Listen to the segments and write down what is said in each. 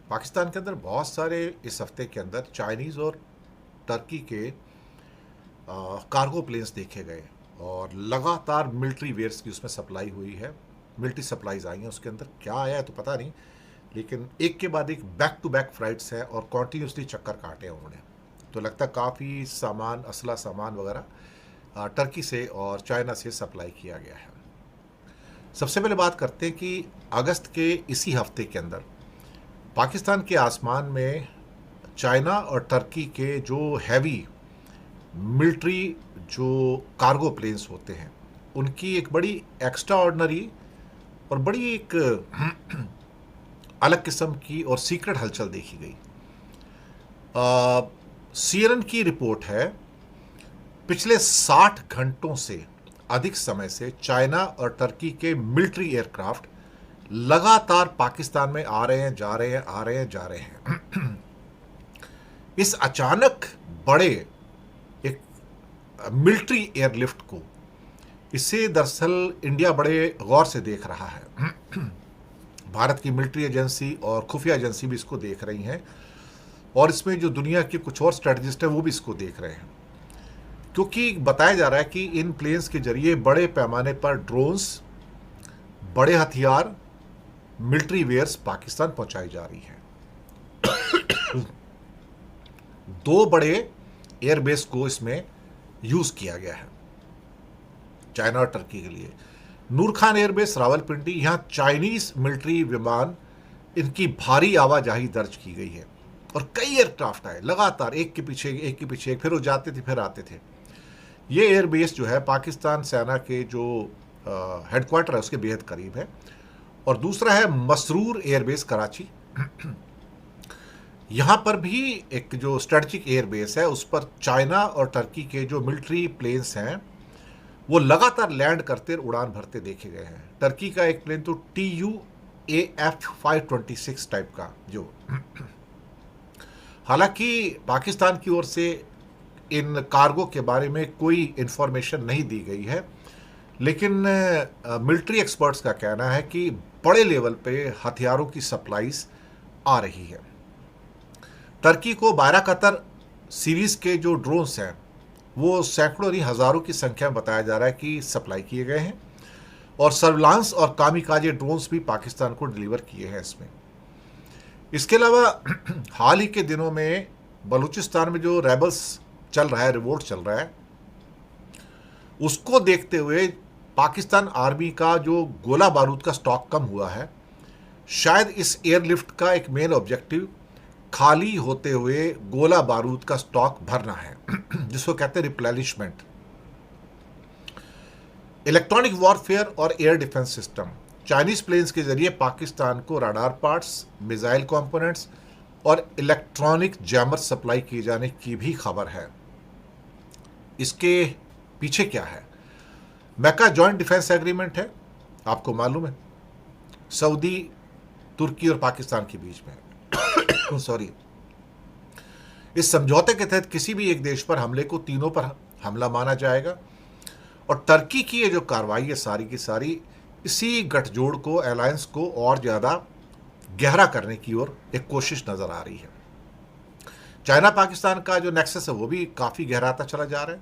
पाकिस्तान के अंदर बहुत सारे इस हफ्ते के अंदर चाइनीज़ और टर्की के कार्गो प्लेन्स देखे गए और लगातार मिलिट्री वेयर्स की उसमें सप्लाई हुई है। मिलिट्री सप्लाईज आई हैं, उसके अंदर क्या आया है तो पता नहीं, लेकिन एक के बाद एक बैक टू बैक फ्लाइट्स हैं और कॉन्टीन्यूसली चक्कर काटे हैं उन्होंने। तो लगता है काफ़ी सामान, असला सामान वगैरह टर्की से और चाइना से सप्लाई किया गया है। सबसे पहले बात करते हैं कि अगस्त के इसी हफ्ते के अंदर पाकिस्तान के आसमान में चाइना और टर्की के जो हैवी मिलिट्री जो कार्गो प्लेन्स होते हैं उनकी एक बड़ी एक्स्ट्रा ऑर्डिनरी और बड़ी एक अलग किस्म की और सीक्रेट हलचल देखी गई। CNN की रिपोर्ट है, पिछले 60 घंटों से अधिक समय से चाइना और टर्की के मिलिट्री एयरक्राफ्ट लगातार पाकिस्तान में आ रहे हैं, जा रहे हैं, आ रहे हैं, जा रहे हैं। इस अचानक बड़े एक मिलिट्री एयरलिफ्ट को, इसे दरअसल इंडिया बड़े गौर से देख रहा है। भारत की मिलिट्री एजेंसी और खुफिया एजेंसी भी इसको देख रही हैं और इसमें जो दुनिया के कुछ और स्ट्रेटजिस्ट हैं वो भी इसको देख रहे हैं, क्योंकि बताया जा रहा है कि इन प्लेन्स के जरिए बड़े पैमाने पर ड्रोन्स, बड़े हथियार, मिलिट्री वेयर्स पाकिस्तान पहुंचाई जा रही है। 2 बड़े एयरबेस को इसमें यूज किया गया है चाइना और टर्की के लिए। नूर खान एयरबेस रावलपिंडी, यहां चाइनीज मिलिट्री विमान, इनकी भारी आवाजाही दर्ज की गई है और कई एयरक्राफ्ट आए लगातार, एक के पीछे एक, फिर वो जाते थे फिर आते थे। ये एयरबेस जो है पाकिस्तान सेना के जो हेडक्वार्टर है उसके बेहद करीब है। और दूसरा है मसरूर एयरबेस कराची। यहां पर भी एक जो स्ट्रेटेजिक एयरबेस है उस पर चाइना और टर्की के जो मिलिट्री प्लेन्स हैं वो लगातार लैंड करते और उड़ान भरते देखे गए हैं। टर्की का एक प्लेन तो TUAF-526 टाइप का जो हालांकि पाकिस्तान की ओर से इन कार्गो के बारे में कोई इंफॉर्मेशन नहीं दी गई है, लेकिन मिलिट्री एक्सपर्ट्स का कहना है कि बड़े लेवल पे हथियारों की सप्लाईज आ रही है। टर्की को बायराकतर सीरीज के जो ड्रोन्स हैं वो सैकड़ों नहीं हज़ारों की संख्या में बताया जा रहा है कि सप्लाई किए गए हैं और सर्विलांस और कामिकाजे ड्रोन्स भी पाकिस्तान को डिलीवर किए हैं इसमें। इसके अलावा हाल ही के दिनों में बलूचिस्तान में जो रेबल्स चल रहा है, रिवोल्ट चल रहा है, उसको देखते हुए पाकिस्तान आर्मी का जो गोला बारूद का स्टॉक कम हुआ है, शायद इस एयरलिफ्ट का एक मेन ऑब्जेक्टिव खाली होते हुए गोला बारूद का स्टॉक भरना है, जिसको कहते हैं रिप्लेनिशमेंट। इलेक्ट्रॉनिक वॉरफेयर और air defence system, Chinese planes के जरिए पाकिस्तान को रडार पार्ट्स, मिसाइल कंपोनेंट्स और इलेक्ट्रॉनिक जैमर सप्लाई किए जाने की भी खबर है। इसके पीछे क्या है? मैका जॉइंट डिफेंस एग्रीमेंट है, आपको मालूम है, सऊदी, तुर्की और पाकिस्तान के बीच में। सॉरी, इस समझौते के तहत किसी भी एक देश पर हमले को तीनों पर हमला माना जाएगा और टर्की की ये जो कार्रवाई है सारी की सारी इसी गठजोड़ को, अलायंस को और ज़्यादा गहरा करने की ओर एक कोशिश नज़र आ रही है। चाइना पाकिस्तान का जो नेक्सस है वो भी काफ़ी गहराता चला जा रहा है।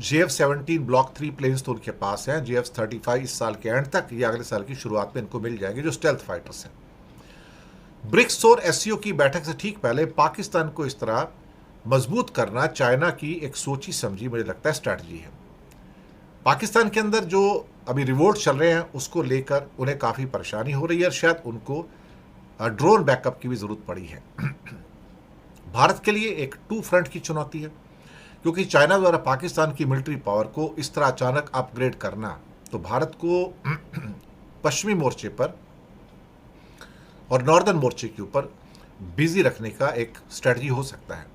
JF-17 ब्लॉक 3 प्लेन्स तो उनके पास हैं। JF-35 इस साल के एंड तक या अगले साल की शुरुआत में इनको मिल जाएंगे, जो स्टेल्थ फाइटर्स हैं। ब्रिक्स और SCO की बैठक से ठीक पहले पाकिस्तान को इस तरह मजबूत करना चाइना की एक सोची समझी, मुझे लगता है, स्ट्रैटेजी है। पाकिस्तान के अंदर जो अभी रिवोल्ट चल रहे हैं उसको लेकर उन्हें काफ़ी परेशानी हो रही है और शायद उनको ड्रोन बैकअप की भी ज़रूरत पड़ी है। भारत के लिए एक 2 फ्रंट की चुनौती है, क्योंकि चाइना द्वारा पाकिस्तान की मिलिट्री पावर को इस तरह अचानक अपग्रेड करना तो भारत को पश्चिमी मोर्चे पर और नॉर्दर्न मोर्चे के ऊपर बिजी रखने का एक स्ट्रेटजी हो सकता है।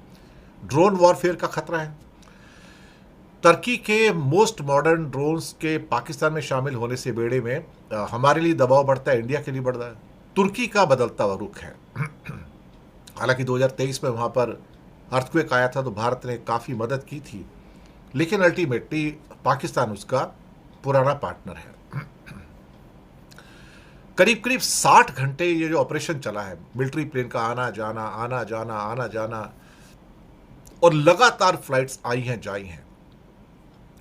ड्रोन वॉरफेयर का खतरा है। टर्की के मोस्ट मॉडर्न ड्रोन्स के पाकिस्तान में शामिल होने से बेड़े में हमारे लिए दबाव बढ़ता है, इंडिया के लिए बढ़ता है। तुर्की का बदलता हुआ रुख है। हालांकि 2023 में वहाँ पर अर्थक्वेक आया था तो भारत ने काफ़ी मदद की थी, लेकिन अल्टीमेटली पाकिस्तान उसका पुराना पार्टनर है। करीब करीब 60 घंटे ये जो ऑपरेशन चला है, मिलिट्री प्लेन का आना जाना आना जाना आना जाना, और लगातार फ्लाइट्स आई हैं जाई हैं,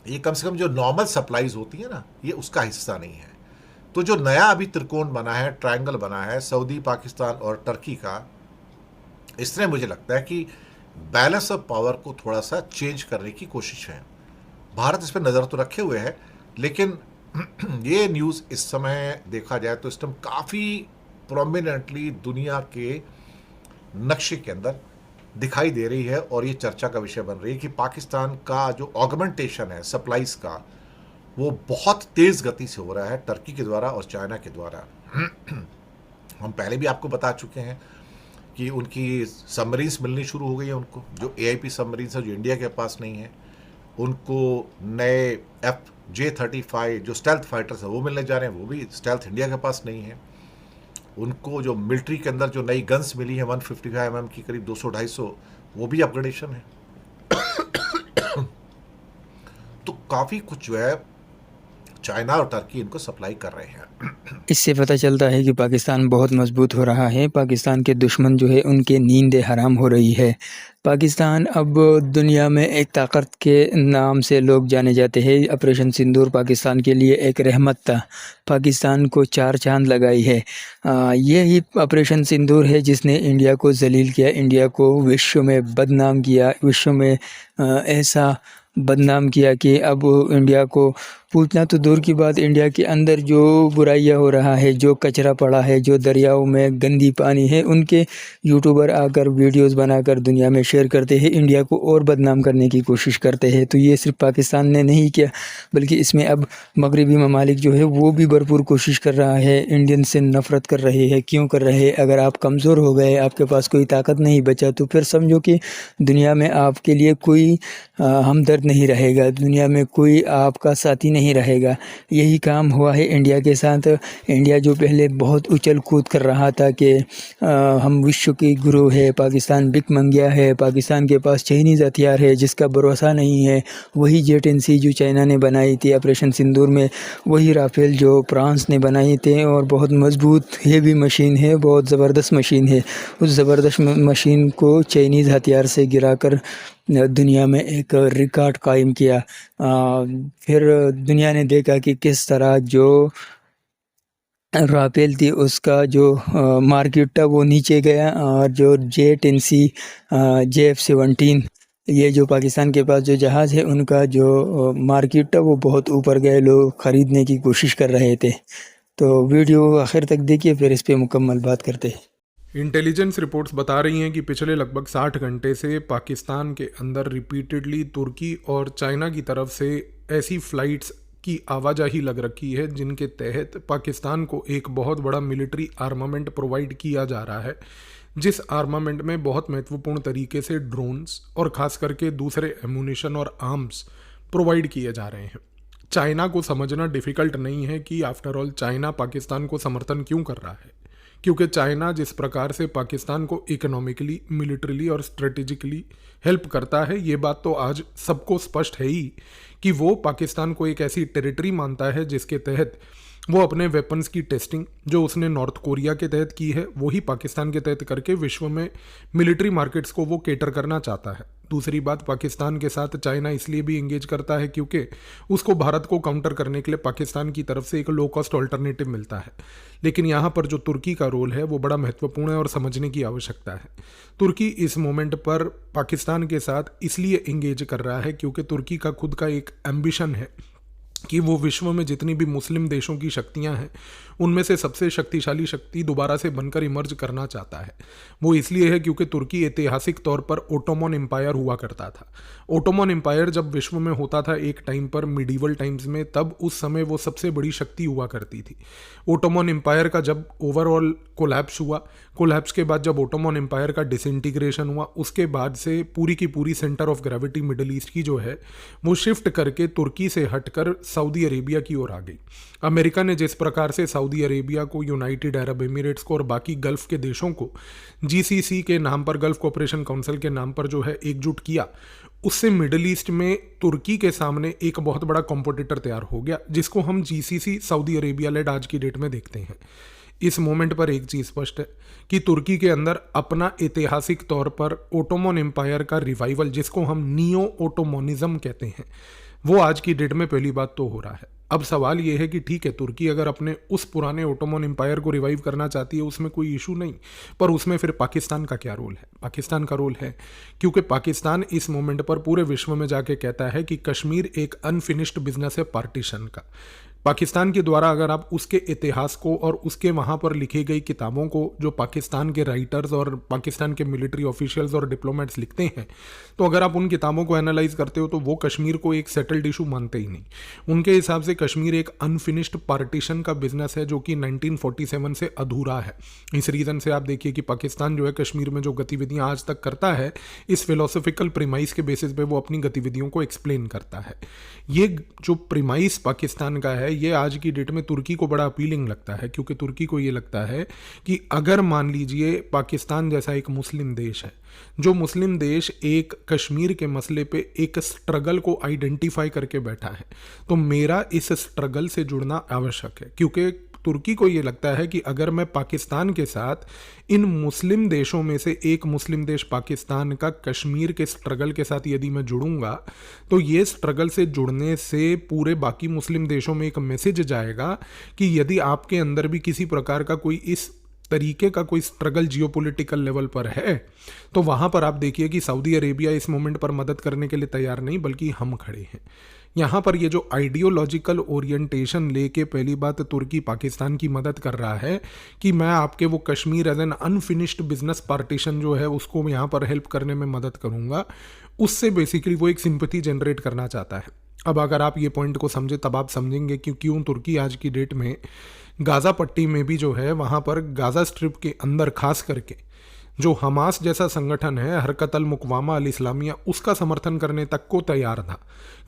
ये कम से कम जो नॉर्मल सप्लाईज होती है ना, ये उसका हिस्सा नहीं है। तो जो नया अभी त्रिकोण बना है, ट्रायंगल बना है सऊदी, पाकिस्तान और टर्की का, इसने मुझे लगता है कि बैलेंस ऑफ पावर को थोड़ा सा चेंज करने की कोशिश है। भारत इस पर नज़र तो रखे हुए है, लेकिन ये न्यूज़ इस समय देखा जाए तो इस टाइम काफ़ी प्रोमिनेंटली दुनिया के नक्शे के अंदर दिखाई दे रही है, और ये चर्चा का विषय बन रही है कि पाकिस्तान का जो ऑगमेंटेशन है सप्लाईज का, वो बहुत तेज़ गति से हो रहा है टर्की के द्वारा और चाइना के द्वारा। हम पहले भी आपको बता चुके हैं कि उनकी सबमरीन्स मिलनी शुरू हो गई है, उनको जो AIP सबमरीन्स है जो इंडिया के पास नहीं है, उनको नए FJ-35 जो स्टेल्थ फाइटर्स है वो मिलने जा रहे हैं, वो भी स्टेल्थ इंडिया के पास नहीं है। उनको जो मिलिट्री के अंदर जो नई गन्स मिली है 155 mm की, करीब 200-250, वो भी अपग्रेडेशन है। तो काफ़ी कुछ जो है चाइना और टर्की इनको सप्लाई कर रहे हैं। इससे पता चलता है कि पाकिस्तान बहुत मजबूत हो रहा है। पाकिस्तान के दुश्मन जो है उनके नींद हराम हो रही है। पाकिस्तान अब दुनिया में एक ताकत के नाम से लोग जाने जाते हैं। ऑपरेशन सिंदूर पाकिस्तान के लिए एक रहमत था, पाकिस्तान को 4 चांद लगाई है। यही ऑपरेशन सिंदूर है जिसने इंडिया को जलील किया, इंडिया को विश्व में बदनाम किया, विश्व में ऐसा बदनाम किया कि अब इंडिया को पूछना तो दूर की बात, इंडिया के अंदर जो बुराइयां हो रहा है, जो कचरा पड़ा है, जो दरियाओं में गंदी पानी है, उनके यूट्यूबर आकर वीडियोस बनाकर दुनिया में शेयर करते हैं, इंडिया को और बदनाम करने की कोशिश करते हैं। तो ये सिर्फ पाकिस्तान ने नहीं किया, बल्कि इसमें अब मगरबी ममालिक जो है वो भी भरपूर कोशिश कर रहा है, इंडियन से नफ़रत कर रहे हैं। क्यों कर रहे हैं? अगर आप कमज़ोर हो गए, आपके पास कोई ताकत नहीं बचा, तो फिर समझो कि दुनिया में आपके लिए कोई हमदर्द नहीं रहेगा, दुनिया में कोई आपका साथी नहीं रहेगा। यही काम हुआ है इंडिया के साथ। इंडिया जो पहले बहुत उछल कूद कर रहा था कि हम विश्व की गुरु है, पाकिस्तान भिख मंगिया है, पाकिस्तान के पास चाइनीज़ हथियार है जिसका भरोसा नहीं है, वही जेट-NC जो चाइना ने बनाई थी ऑपरेशन सिंदूर में, वही राफेल जो फ्रांस ने बनाए थे, और बहुत मजबूत हेवी मशीन है, बहुत ज़बरदस्त मशीन है। उस ज़बरदस्त मशीन को चाइनीज़ हथियार से गिराकर दुनिया में एक रिकॉर्ड कायम किया। फिर दुनिया ने देखा कि किस तरह जो राफेल थी उसका जो मार्केट था वो नीचे गया, और जो जेट-NC JF-17 ये जो पाकिस्तान के पास जो जहाज़ है उनका जो मार्केट था वो बहुत ऊपर गए, लोग ख़रीदने की कोशिश कर रहे थे। तो वीडियो आखिर तक देखिए, फिर इस पे मुकम्मल बात करते हैं। इंटेलिजेंस रिपोर्ट्स बता रही हैं कि पिछले लगभग 60 घंटे से पाकिस्तान के अंदर रिपीटेडली तुर्की और चाइना की तरफ से ऐसी फ़्लाइट्स की आवाजाही लग रखी है जिनके तहत पाकिस्तान को एक बहुत बड़ा मिलिट्री आर्मामेंट प्रोवाइड किया जा रहा है, जिस आर्मामेंट में बहुत महत्वपूर्ण तरीके से ड्रोन्स और ख़ास करके दूसरे एमुनिशन और आर्म्स प्रोवाइड किए जा रहे हैं। चाइना को समझना डिफ़िकल्ट नहीं है कि आफ्टर ऑल चाइना पाकिस्तान को समर्थन क्यों कर रहा है, क्योंकि चाइना जिस प्रकार से पाकिस्तान को इकोनॉमिकली, मिलिट्रीली और स्ट्रेटेजिकली हेल्प करता है, ये बात तो आज सबको स्पष्ट है ही कि वो पाकिस्तान को एक ऐसी टेरिटरी मानता है जिसके तहत वो अपने वेपन्स की टेस्टिंग जो उसने नॉर्थ कोरिया के तहत की है वही पाकिस्तान के तहत करके विश्व में मिलिट्री मार्केट्स को वो केटर करना चाहता है। दूसरी बात, पाकिस्तान के साथ चाइना इसलिए भी इंगेज करता है क्योंकि उसको भारत को काउंटर करने के लिए पाकिस्तान की तरफ से एक लो कॉस्ट ऑल्टरनेटिव मिलता है। लेकिन यहाँ पर जो तुर्की का रोल है वो बड़ा महत्वपूर्ण है और समझने की आवश्यकता है। तुर्की इस मोमेंट पर पाकिस्तान के साथ इसलिए इंगेज कर रहा है क्योंकि तुर्की का खुद का एक एम्बिशन है कि वो विश्व में जितनी भी मुस्लिम देशों की शक्तियां हैं उनमें से सबसे शक्तिशाली शक्ति दोबारा से बनकर इमर्ज करना चाहता है। वो इसलिए है क्योंकि तुर्की ऐतिहासिक तौर पर ओटोमन एम्पायर हुआ करता था। ओटोमन एम्पायर जब विश्व में होता था एक टाइम पर, मिडीवल टाइम्स में, तब उस समय वो सबसे बड़ी शक्ति हुआ करती थी। ओटोमन एम्पायर का जब ओवरऑल कोलैप्स हुआ, कोलैप्स के बाद जब ओटोमन एम्पायर का डिसइंटीग्रेशन हुआ, उसके बाद से पूरी की पूरी centre of gravity middle east की जो है वो शिफ्ट करके तुर्की से हटकर सऊदी अरेबिया की ओर आ गई। अमेरिका ने जिस प्रकार से सऊदी अरेबिया को, यूनाइटेड अरब एमिरेट्स को और बाकी गल्फ के देशों को GCC के नाम पर, गल्फ कोऑपरेशन काउंसिल के नाम पर जो है एकजुट किया, उससे मिडल ईस्ट में तुर्की के सामने एक बहुत बड़ा कॉम्पिटिटर तैयार हो गया जिसको हम GCC सऊदी अरेबिया लेड आज की डेट में देखते हैं। इस मोमेंट पर एक चीज़ स्पष्ट है कि तुर्की के अंदर अपना ऐतिहासिक तौर पर ओटोमन एम्पायर का रिवाइवल, जिसको हम नियो ओटोमोनिज्म कहते हैं, वो आज की डेट में पहली बात तो हो रहा है। अब सवाल ये है कि ठीक है, तुर्की अगर अपने उस पुराने ओटोमन एम्पायर को रिवाइव करना चाहती है, उसमें कोई इशू नहीं, पर उसमें फिर पाकिस्तान का क्या रोल है? पाकिस्तान का रोल है क्योंकि पाकिस्तान इस मोमेंट पर पूरे विश्व में जाके कहता है कि कश्मीर एक अनफिनिश्ड बिजनेस है पार्टीशन का। पाकिस्तान के द्वारा अगर आप उसके इतिहास को और उसके वहाँ पर लिखी गई किताबों को, जो पाकिस्तान के राइटर्स और पाकिस्तान के मिलिट्री ऑफिशियल्स और डिप्लोमेट्स लिखते हैं, तो अगर आप उन किताबों को एनालाइज करते हो तो वो कश्मीर को एक सेटल्ड इशू मानते ही नहीं। उनके हिसाब से कश्मीर एक अनफिनिश्ड पार्टीशन का बिजनेस है जो कि 1947 से अधूरा है। इस रीज़न से आप देखिए कि पाकिस्तान जो है कश्मीर में जो गतिविधियाँ आज तक करता है, इस फिलोसफिकल प्रीमाइस के बेसिस पे वो अपनी गतिविधियों को एक्सप्लेन करता है। ये जो प्रीमाइस पाकिस्तान का है, ये आज की डेट में तुर्की को बड़ा अपीलिंग लगता है, क्योंकि तुर्की को ये लगता है कि अगर मान लीजिए पाकिस्तान जैसा एक मुस्लिम देश है, जो मुस्लिम देश एक कश्मीर के मसले पे एक स्ट्रगल को आइडेंटिफाई करके बैठा है, तो मेरा इस स्ट्रगल से जुड़ना आवश्यक है। क्योंकि तुर्की को ये लगता है कि अगर मैं पाकिस्तान के साथ इन मुस्लिम देशों में से एक मुस्लिम देश पाकिस्तान का कश्मीर के स्ट्रगल के साथ यदि मैं जुड़ूंगा, तो ये स्ट्रगल से जुड़ने से पूरे बाकी मुस्लिम देशों में एक मैसेज जाएगा कि यदि आपके अंदर भी किसी प्रकार का कोई इस तरीके का कोई स्ट्रगल जियोपॉलिटिकल लेवल पर है, तो वहाँ पर आप देखिए कि सऊदी अरेबिया इस मोमेंट पर मदद करने के लिए तैयार नहीं, बल्कि हम खड़े हैं। यहाँ पर ये जो आइडियोलॉजिकल ओरिएंटेशन लेके पहली बात तुर्की पाकिस्तान की मदद कर रहा है कि मैं आपके वो Kashmir as an unfinished business partition जो है उसको यहाँ पर हेल्प करने में मदद करूँगा, उससे बेसिकली वो एक सिंपैथी जनरेट करना चाहता है। अब अगर आप ये पॉइंट को समझे तब आप समझेंगे कि क्यों तुर्की आज की डेट में गाज़ा पट्टी में भी जो है वहाँ पर गाज़ा स्ट्रिप के अंदर खास करके जो हमास जैसा संगठन है, हरकत अल मुक़वामा अल इस्लामिया, उसका समर्थन करने तक को तैयार था।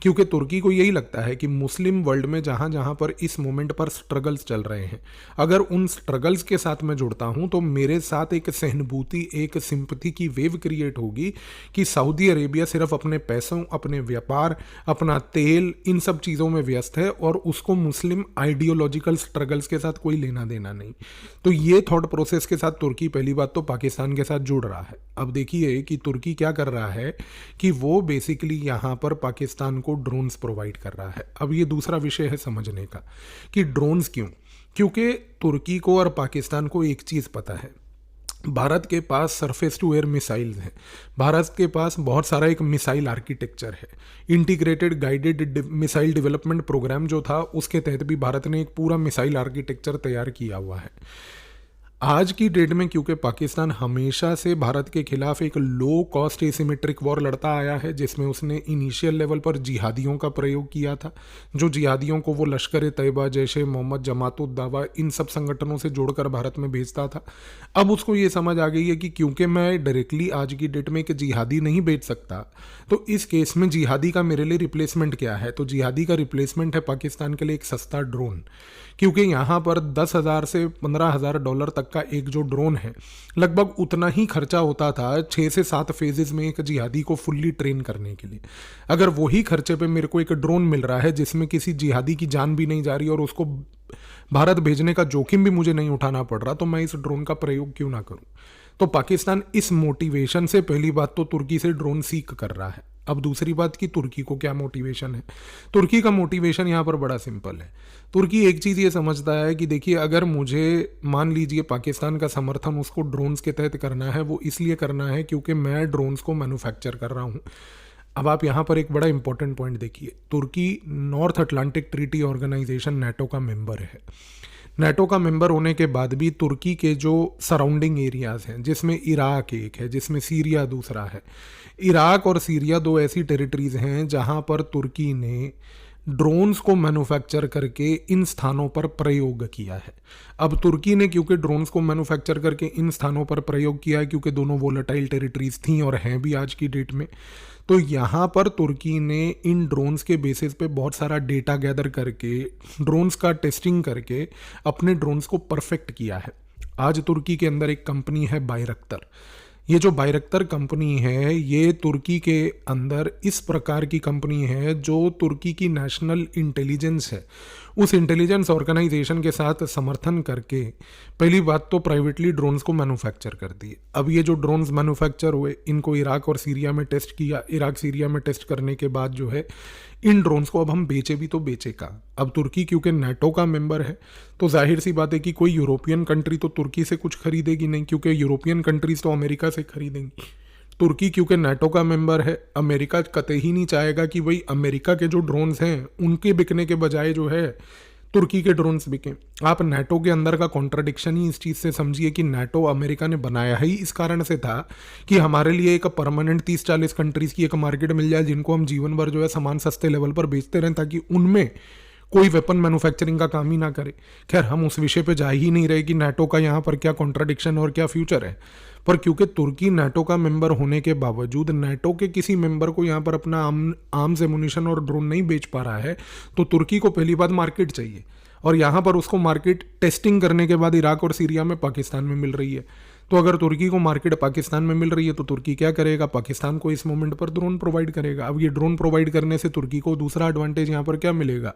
क्योंकि तुर्की को यही लगता है कि मुस्लिम वर्ल्ड में जहाँ जहाँ पर इस मोमेंट पर स्ट्रगल्स चल रहे हैं, अगर उन स्ट्रगल्स के साथ मैं जुड़ता हूँ तो मेरे साथ एक सहानुभूति, एक सिंपैथी की वेव क्रिएट होगी कि सऊदी अरेबिया सिर्फ अपने पैसों, अपने व्यापार, अपना तेल, इन सब चीज़ों में व्यस्त है और उसको मुस्लिम आइडियोलॉजिकल स्ट्रगल्स के साथ कोई लेना देना नहीं। तो ये थॉट प्रोसेस के साथ तुर्की पहली बात तो पाकिस्तान के साथ जुड़ रहा है। अब देखिए कि तुर्की क्या कर रहा है कि वो बेसिकली यहाँ पर पाकिस्तान को ड्रोन्स प्रोवाइड कर रहा है। अब ये दूसरा विषय है समझने का कि ड्रोन्स क्यों, क्योंकि तुर्की को और पाकिस्तान को एक चीज़ पता है, भारत के पास सरफेस टू एयर मिसाइल्स हैं, भारत के पास बहुत सारा एक मिसाइल आर्किटेक्चर है। Integrated guided missile development programme जो था उसके तहत भी भारत ने एक पूरा मिसाइल आर्किटेक्चर तैयार किया हुआ है। आज की डेट में क्योंकि पाकिस्तान हमेशा से भारत के खिलाफ एक लो कॉस्ट एसिमेट्रिक वॉर लड़ता आया है, जिसमें उसने इनिशियल लेवल पर जिहादियों का प्रयोग किया था, जो जिहादियों को वो लश्कर तैयबा, जैशे मोहम्मद, जमातुद दावा, इन सब संगठनों से जोड़कर भारत में भेजता था। अब उसको ये समझ आ गई है कि क्योंकि मैं डायरेक्टली आज की डेट में एक जिहादी नहीं भेज सकता, तो इस केस में जिहादी का मेरे लिए रिप्लेसमेंट क्या है? तो जिहादी का रिप्लेसमेंट है पाकिस्तान के लिए एक सस्ता ड्रोन। क्योंकि यहाँ पर 10,000 से 15,000 डॉलर तक का एक जो ड्रोन है, लगभग उतना ही खर्चा होता था 6 से 7 फेजेस में एक जिहादी को फुल्ली ट्रेन करने के लिए। अगर वही खर्चे पे मेरे को एक ड्रोन मिल रहा है जिसमें किसी जिहादी की जान भी नहीं जा रही और उसको भारत भेजने का जोखिम भी मुझे नहीं उठाना पड़ रहा, तो मैं इस ड्रोन का प्रयोग क्यों ना करूं? तो पाकिस्तान इस मोटिवेशन से पहली बात तो तुर्की से ड्रोन सीख कर रहा है। अब दूसरी बात कि तुर्की को क्या मोटिवेशन है? तुर्की का मोटिवेशन यहाँ पर बड़ा सिंपल है। तुर्की एक चीज़ ये समझता है कि देखिए, अगर मुझे मान लीजिए पाकिस्तान का समर्थन उसको ड्रोन्स के तहत करना है, वो इसलिए करना है क्योंकि मैं ड्रोन्स को मैन्युफैक्चर कर रहा हूँ। अब आप यहाँ पर एक बड़ा इंपॉर्टेंट पॉइंट देखिए, तुर्की north atlantic treaty organization NATO का मेंबर है। नाटो का मेंबर होने के बाद भी तुर्की के जो सराउंडिंग एरियाज़ हैं, जिसमें इराक एक है, जिसमें सीरिया दूसरा है, इराक और सीरिया दो ऐसी टेरिटरीज़ हैं जहाँ पर तुर्की ने ड्रोन्स को मैन्युफैक्चर करके इन स्थानों पर प्रयोग किया है। अब तुर्की ने क्योंकि ड्रोन्स को मैन्युफैक्चर करके इन स्थानों पर प्रयोग किया है, क्योंकि दोनों वोलेटाइल टेरिटरीज थीं और हैं भी आज की डेट में, तो यहाँ पर तुर्की ने इन ड्रोन्स के बेसिस पे बहुत सारा डेटा गैदर करके, ड्रोन्स का टेस्टिंग करके अपने ड्रोन्स को परफेक्ट किया है। आज तुर्की के अंदर एक कंपनी है बायरक्तर। ये जो बायरक्तर कंपनी है, ये तुर्की के अंदर इस प्रकार की कंपनी है जो तुर्की की नेशनल इंटेलिजेंस है उस इंटेलिजेंस ऑर्गेनाइजेशन के साथ समर्थन करके पहली बात तो प्राइवेटली ड्रोन्स को मैन्युफैक्चर कर दिए। अब ये जो ड्रोन्स मैन्युफैक्चर हुए इनको इराक और सीरिया में टेस्ट किया, इराक सीरिया में टेस्ट करने के बाद जो है इन ड्रोन्स को अब हम बेचे भी तो बेचे का। अब तुर्की क्योंकि नाटो का मेंबर है तो जाहिर सी बात है कि कोई यूरोपियन कंट्री तो तुर्की से कुछ खरीदेगी नहीं, क्योंकि यूरोपियन कंट्रीज तो अमेरिका से खरीदेंगी। तुर्की क्योंकि नाटो का मेंबर है, अमेरिका कतई ही नहीं चाहेगा कि भाई अमेरिका के जो ड्रोन्स हैं उनके बिकने के बजाय जो है तुर्की के ड्रोन्स बिकें। आप नाटो के अंदर का कॉन्ट्राडिक्शन ही इस चीज़ से समझिए कि नाटो अमेरिका ने बनाया ही इस कारण से था कि हमारे लिए एक परमानेंट 30-40 कंट्रीज़ की एक मार्केट मिल जाए जिनको हम जीवन भर जो है सामान सस्ते लेवल पर बेचते रहें, ताकि उनमें कोई वेपन मैन्युफैक्चरिंग का काम ही ना करे। खैर, हम उस विषय पे जा ही नहीं रहे कि नाटो का यहाँ पर क्या कॉन्ट्राडिक्शन और क्या फ्यूचर है, पर क्योंकि तुर्की नाटो का मेंबर होने के बावजूद नाटो के किसी मेंबर को यहाँ पर अपना आर्म्स एमुनिशन और ड्रोन नहीं बेच पा रहा है, तो तुर्की को पहली बात मार्केट चाहिए, और यहाँ पर उसको मार्केट टेस्टिंग करने के बाद इराक और सीरिया में, पाकिस्तान में मिल रही है। तो अगर तुर्की को मार्केट पाकिस्तान में मिल रही है तो तुर्की क्या करेगा, पाकिस्तान को इस मोमेंट पर ड्रोन प्रोवाइड करेगा। अब ये ड्रोन प्रोवाइड करने से तुर्की को दूसरा एडवांटेज यहाँ पर क्या मिलेगा,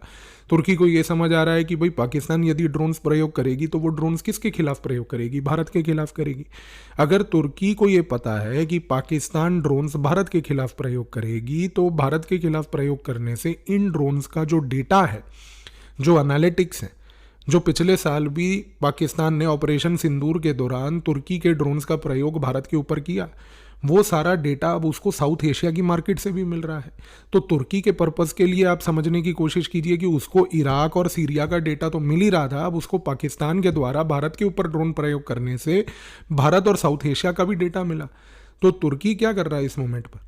तुर्की को ये समझ आ रहा है कि भाई पाकिस्तान यदि ड्रोन्स प्रयोग करेगी तो वो ड्रोन्स किसके खिलाफ प्रयोग करेगी, भारत के खिलाफ करेगी। अगर तुर्की को ये पता है कि पाकिस्तान ड्रोन्स भारत के खिलाफ प्रयोग करेगी तो भारत के खिलाफ प्रयोग करने से इन ड्रोन्स का जो डेटा है, जो एनालिटिक्स है, जो पिछले साल भी पाकिस्तान ने ऑपरेशन सिंदूर के दौरान तुर्की के ड्रोन्स का प्रयोग भारत के ऊपर किया, वो सारा डेटा अब उसको साउथ एशिया की मार्केट से भी मिल रहा है। तो तुर्की के पर्पस के लिए आप समझने की कोशिश कीजिए कि उसको इराक और सीरिया का डेटा तो मिल ही रहा था, अब उसको पाकिस्तान के द्वारा भारत के ऊपर ड्रोन प्रयोग करने से भारत और साउथ एशिया का भी डेटा मिला। तो तुर्की क्या कर रहा है इस मोमेंट पर,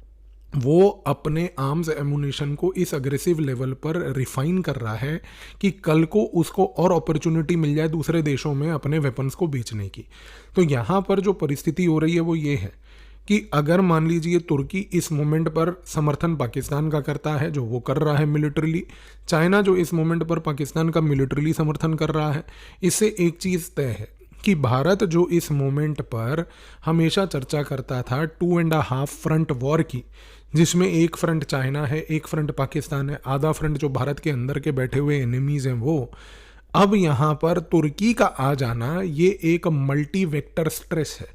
वो अपने आर्म्स एमुनिशन को इस अग्रेसिव लेवल पर रिफाइन कर रहा है कि कल को उसको और अपॉर्चुनिटी मिल जाए दूसरे देशों में अपने वेपन्स को बेचने की। तो यहाँ पर जो परिस्थिति हो रही है वो ये है कि अगर मान लीजिए तुर्की इस मोमेंट पर समर्थन पाकिस्तान का करता है, जो वो कर रहा है मिलिट्रीली, चाइना जो इस मोमेंट पर पाकिस्तान का मिलिट्रीली समर्थन कर रहा है, इससे एक चीज़ तय है कि भारत जो इस मोमेंट पर हमेशा चर्चा करता था 2.5 फ्रंट वॉर की, जिसमें एक फ्रंट चाइना है, एक फ्रंट पाकिस्तान है, आधा फ्रंट जो भारत के अंदर के बैठे हुए एनिमीज हैं वो, अब यहाँ पर तुर्की का आ जाना ये एक मल्टी वेक्टर स्ट्रेस है।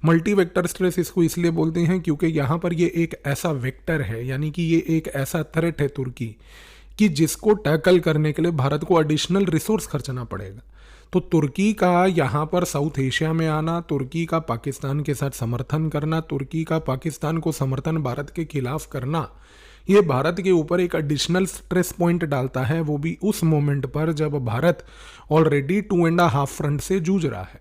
मल्टी वेक्टर स्ट्रेस इसको इसलिए बोलते हैं क्योंकि यहाँ पर ये एक ऐसा वेक्टर है, यानी कि ये एक ऐसा थ्रेट है तुर्की कि जिसको टैकल करने के लिए भारत को एडिशनल रिसोर्स खर्चना पड़ेगा। तो तुर्की का यहाँ पर साउथ एशिया में आना, तुर्की का पाकिस्तान के साथ समर्थन करना, तुर्की का पाकिस्तान को समर्थन भारत के खिलाफ करना, ये भारत के ऊपर एक एडिशनल स्ट्रेस पॉइंट डालता है, वो भी उस मोमेंट पर जब भारत ऑलरेडी 2.5 फ्रंट से जूझ रहा है।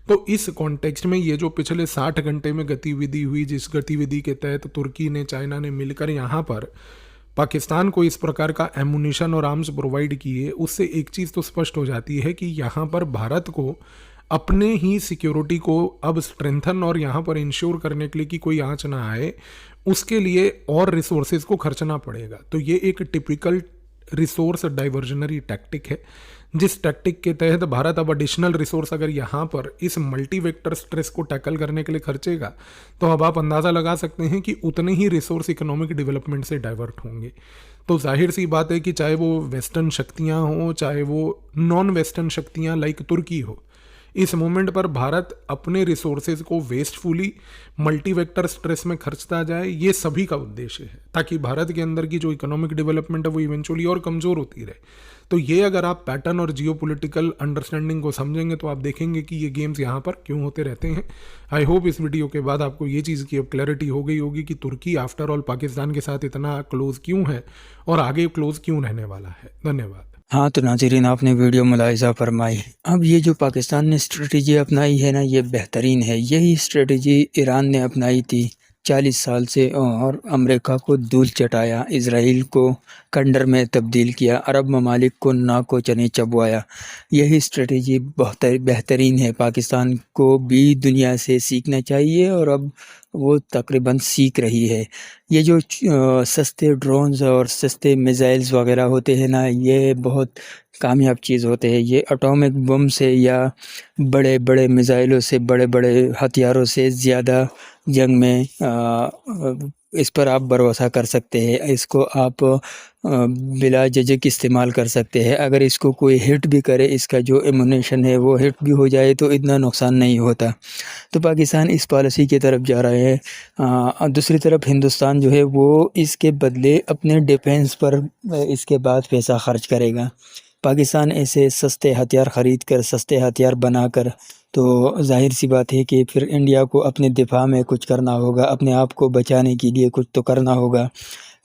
तो इस कॉन्टेक्स्ट में ये जो पिछले 60 घंटे में गतिविधि हुई, जिस गतिविधि के तहत तुर्की ने, चाइना ने मिलकर यहाँ पर पाकिस्तान को इस प्रकार का एमुनिशन और आर्म्स प्रोवाइड किए, उससे एक चीज़ तो स्पष्ट हो जाती है कि यहाँ पर भारत को अपने ही सिक्योरिटी को अब स्ट्रेंथन और यहाँ पर इंश्योर करने के लिए कि कोई आंच ना आए, उसके लिए और रिसोर्सेज को खर्चना पड़ेगा। तो ये एक टिपिकल रिसोर्स डाइवर्जनरी टैक्टिक है, जिस टैक्टिक के तहत भारत अब एडिशनल रिसोर्स अगर यहाँ पर इस मल्टी वेक्टर स्ट्रेस को टैकल करने के लिए खर्चेगा तो अब आप अंदाज़ा लगा सकते हैं कि उतने ही रिसोर्स इकोनॉमिक डेवलपमेंट से डाइवर्ट होंगे। तो जाहिर सी बात है कि चाहे वो वेस्टर्न शक्तियाँ हों, चाहे वो नॉन वेस्टर्न शक्तियाँ लाइक तुर्की हो, इस मोमेंट पर भारत अपने रिसोर्सेज को वेस्टफुली मल्टी वेक्टर स्ट्रेस में खर्चता जाए, ये सभी का उद्देश्य है, ताकि भारत के अंदर की जो इकोनॉमिक डेवलपमेंट है वो इवेंचुअली और कमज़ोर होती रहे। तो ये अगर आप पैटर्न और जियोपॉलिटिकल अंडरस्टैंडिंग को समझेंगे तो आप देखेंगे कि ये गेम्स यहाँ पर क्यों होते रहते हैं। आई होप इस वीडियो के बाद आपको ये चीज़ की अब क्लैरिटी हो गई होगी कि तुर्की आफ्टर ऑल पाकिस्तान के साथ इतना क्लोज क्यों है और आगे क्लोज क्यों रहने वाला है। धन्यवाद। हाँ, तो नाज़रीन, आपने वीडियो मुलाहिज़ा फरमाई। अब ये जो पाकिस्तान ने स्ट्रेटजी अपनाई है ना, ये बेहतरीन है। यही स्ट्रेटजी ईरान ने अपनाई थी 40 साल से, और अमेरिका को धूल चटाया, इज़राइल को खंडर में तब्दील किया, अरब ममालिक को नाको चने चबवाया। यही स्ट्रेटजी बहुत बेहतरीन है, पाकिस्तान को भी दुनिया से सीखना चाहिए और अब वो तकरीबन सीख रही है। ये जो सस्ते ड्रोन्स और सस्ते मिसाइल्स वगैरह होते हैं ना, ये बहुत कामयाब चीज़ होते हैं। ये एटॉमिक बम से या बड़े बड़े मिसाइलों से, बड़े बड़े हथियारों से ज़्यादा जंग में इस पर आप भरोसा कर सकते हैं, इसको आप बिला झिझक इस्तेमाल कर सकते हैं। अगर इसको कोई हिट भी करे, इसका जो एमुनेशन है वो हिट भी हो जाए तो इतना नुकसान नहीं होता। तो पाकिस्तान इस पॉलिसी की तरफ जा रहा है। दूसरी तरफ हिंदुस्तान जो है वो इसके बदले अपने डिफेंस पर इसके बाद पैसा खर्च करेगा। पाकिस्तान ऐसे सस्ते हथियार ख़रीद कर, सस्ते हथियार बनाकर, तो ज़ाहिर सी बात है कि फिर इंडिया को अपने दिफा में कुछ करना होगा, अपने आप को बचाने के लिए कुछ तो करना होगा।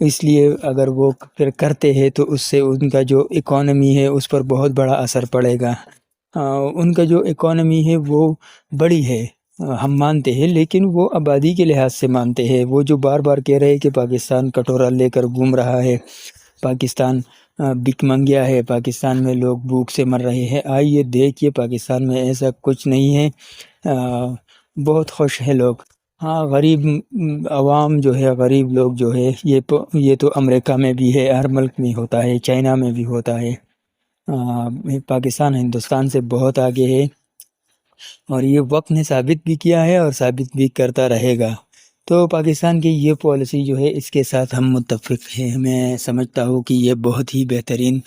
इसलिए अगर वो फिर करते हैं तो उससे उनका जो इकॉनमी है उस पर बहुत बड़ा असर पड़ेगा। उनका जो इकॉनमी है वो बड़ी है, हम मानते हैं, लेकिन वो आबादी के लिहाज से मानते हैं। वो जो बार बार कह रहे हैं कि पाकिस्तान कटोरा लेकर घूम रहा है, पाकिस्तान भिखमंगिया है, पाकिस्तान में लोग भूख से मर रहे हैं। आइए देखिए, पाकिस्तान में ऐसा कुछ नहीं है, बहुत खुश हैं लोग। हाँ, गरीब आवाम जो है, गरीब लोग जो है, ये तो अमेरिका में भी है, हर मुल्क में होता है, चाइना में भी होता है। पाकिस्तान हिंदुस्तान से बहुत आगे है और ये वक्त ने साबित भी किया है और साबित भी करता रहेगा। तो पाकिस्तान की ये पॉलिसी जो है, इसके साथ हम मुत्तफ़िक़ हैं। मैं समझता हूँ कि ये बहुत ही बेहतरीन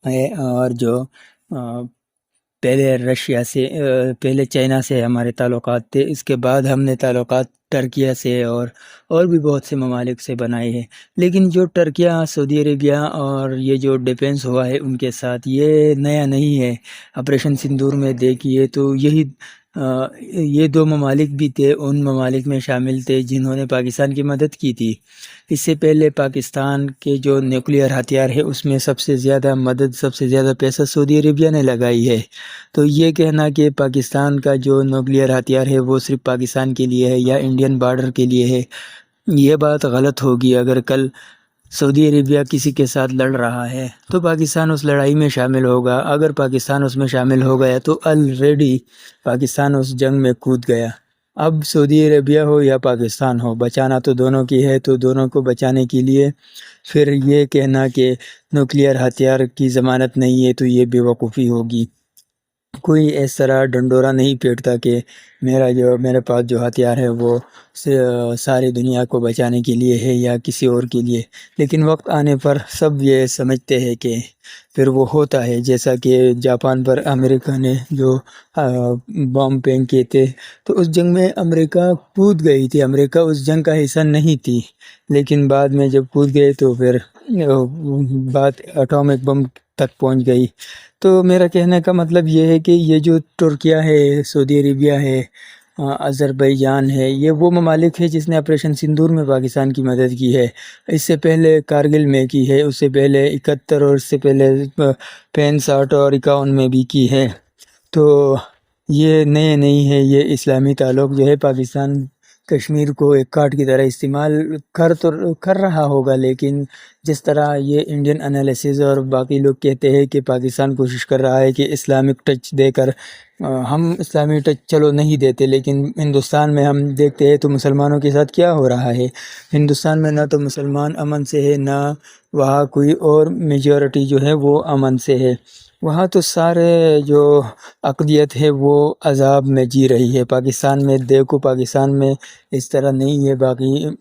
है। और जो पहले रशिया से, पहले चाइना से हमारे ताल्लुकात थे, इसके बाद हमने ताल्लुकात टर्किया से और भी बहुत से ममालिक से बनाए हैं। लेकिन जो टर्किया, सऊदी अरेबिया और ये जो डिफेंस हुआ है उनके साथ, ये नया नहीं है। ऑपरेशन सिंदूर में देखिए तो ये दो ममालिक भी थे, उन ममालिक में शामिल थे जिन्होंने पाकिस्तान की मदद की थी। इससे पहले पाकिस्तान के जो न्यूक्लियर हथियार है उसमें सबसे ज़्यादा मदद, सबसे ज़्यादा पैसा सऊदी अरेबिया ने लगाई है। तो ये कहना कि पाकिस्तान का जो न्यूक्लियर हथियार है वो सिर्फ पाकिस्तान के लिए है या इंडियन बॉर्डर के लिए है, ये बात गलत होगी। अगर कल सऊदी अरेबिया किसी के साथ लड़ रहा है तो पाकिस्तान उस लड़ाई में शामिल होगा। अगर पाकिस्तान उसमें शामिल हो गया तो ऑलरेडी पाकिस्तान उस जंग में कूद गया। अब सऊदी अरेबिया हो या पाकिस्तान हो, बचाना तो दोनों की है। तो दोनों को बचाने के लिए फिर ये कहना कि न्यूक्लियर हथियार की ज़मानत नहीं है, तो ये बेवकूफ़ी होगी। कोई इस तरह डंडोरा नहीं पीटता कि मेरे पास जो हथियार है वो सारी दुनिया को बचाने के लिए है या किसी और के लिए। लेकिन वक्त आने पर सब ये समझते हैं कि फिर वो होता है। जैसा कि जापान पर अमेरिका ने जो बॉम्ब फेंके थे, तो उस जंग में अमेरिका कूद गई थी। अमेरिका उस जंग का हिस्सा नहीं थी, लेकिन बाद में जब कूद गए तो फिर बात एटॉमिक बम तक पहुंच गई। तो मेरा कहने का मतलब ये है कि ये जो तुर्किया है, सऊदी अरेबिया है, अज़रबैजान है, ये वो ममालिक है जिसने ऑपरेशन सिंदूर में पाकिस्तान की मदद की है। इससे पहले कारगिल में की है, उससे पहले 71 और उससे पहले 65 और 51 में भी की है। तो ये नए नहीं है। ये इस्लामी ताल्लुक़ जो है, पाकिस्तान कश्मीर को एक कार्ड की तरह इस्तेमाल कर रहा होगा, लेकिन जिस तरह ये इंडियन एनालिसिस और बाकी लोग कहते हैं कि पाकिस्तान कोशिश कर रहा है कि इस्लामिक टच देकर, हम इस्लामी टच चलो नहीं देते, लेकिन हिंदुस्तान में हम देखते हैं तो मुसलमानों के साथ क्या हो रहा है। हिंदुस्तान में ना तो मुसलमान अमन से है, ना वहाँ कोई और मेजॉरिटी जो है वो अमन से है। वहाँ तो सारे जो अक़लियत है वो अज़ाब में जी रही है। पाकिस्तान में देखो, पाकिस्तान में इस तरह नहीं है। बाकी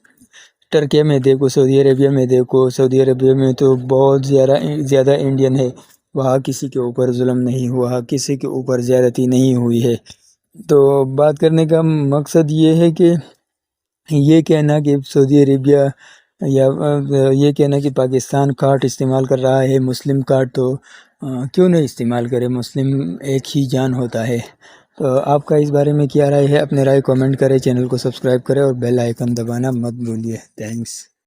टर्किया में देखो, सऊदी अरेबिया में देखो, सऊदी अरेबिया में तो बहुत ज़्यादा इंडियन है। वहाँ किसी के ऊपर जुल्म नहीं हुआ, किसी के ऊपर ज़्यादती नहीं हुई है। तो बात करने का मकसद ये है कि ये कहना कि सऊदी अरेबिया या ये कहना कि पाकिस्तान कार्ड इस्तेमाल कर रहा है, मुस्लिम कार्ड, तो क्यों नहीं इस्तेमाल करे। मुस्लिम एक ही जान होता है। तो आपका इस बारे में क्या राय है? अपने राय कमेंट करें, चैनल को सब्सक्राइब करें और बेल आइकन दबाना मत भूलिए। थैंक्स।